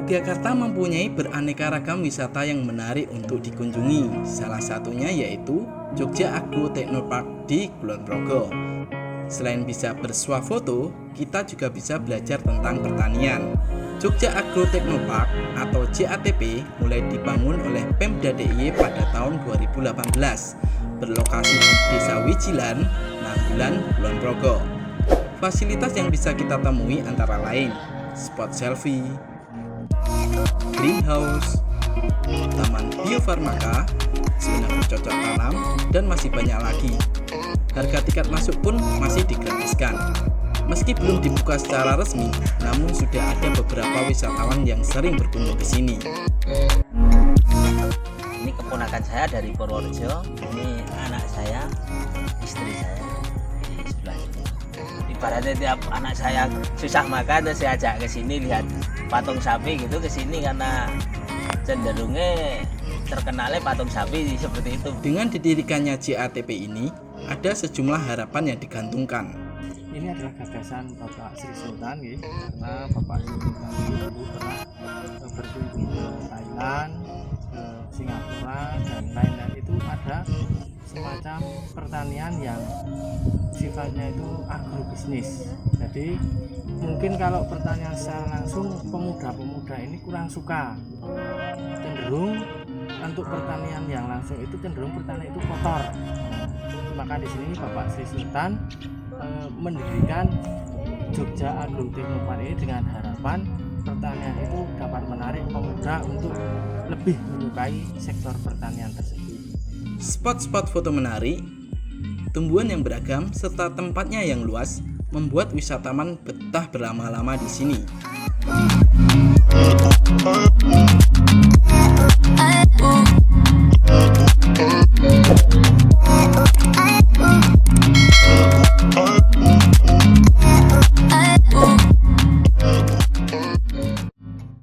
Yogyakarta mempunyai beraneka ragam wisata yang menarik untuk dikunjungi. Salah satunya yaitu Jogja Agro Technopark di Kulon Progo. Selain bisa bersuah foto, kita juga bisa belajar tentang pertanian. Jogja Agro Technopark atau JATP mulai dibangun oleh Pemda DIY pada tahun 2018, berlokasi di Desa Wijilan, Nanggulan, Kulon Progo. Fasilitas yang bisa kita temui antara lain spot selfie, greenhouse, taman biofarmaka, zona bercocok tanam, dan masih banyak lagi. Harga tiket masuk pun masih digratiskan. Meski belum dibuka secara resmi, namun sudah ada beberapa wisatawan yang sering berkunjung ke sini. Ini keponakan saya dari Purworejo, ini anak saya, istri saya di sebelah sini. Ibaratnya tiap anak saya susah makan, terus saya ajak ke sini lihat patung sapi gitu, ke sini karena cenderungnya terkenalnya patung sapi seperti itu. Dengan didirikannya JATP ini, ada sejumlah harapan yang digantungkan. Ini adalah gagasan Bapak Sri Sultan, ya, karena Bapak Sri Sultan dulu pernah berkunjung ke Thailand, ke Singapura, dan lain-lain. Itu ada semacam pertanian yang sifatnya itu agrobisnis. Jadi mungkin kalau pertanian secara langsung pemuda-pemuda ini kurang suka, cenderung untuk pertanian yang langsung itu cenderung pertanian itu kotor. Maka di sini Bapak Sri Sultan mendirikan Jogja Agro Technopark ini dengan harapan pertanian itu dapat menarik pemuda untuk lebih menyukai sektor pertanian tersebut. Spot-spot foto menarik, tumbuhan yang beragam, serta tempatnya yang luas membuat wisatawan betah berlama-lama di sini.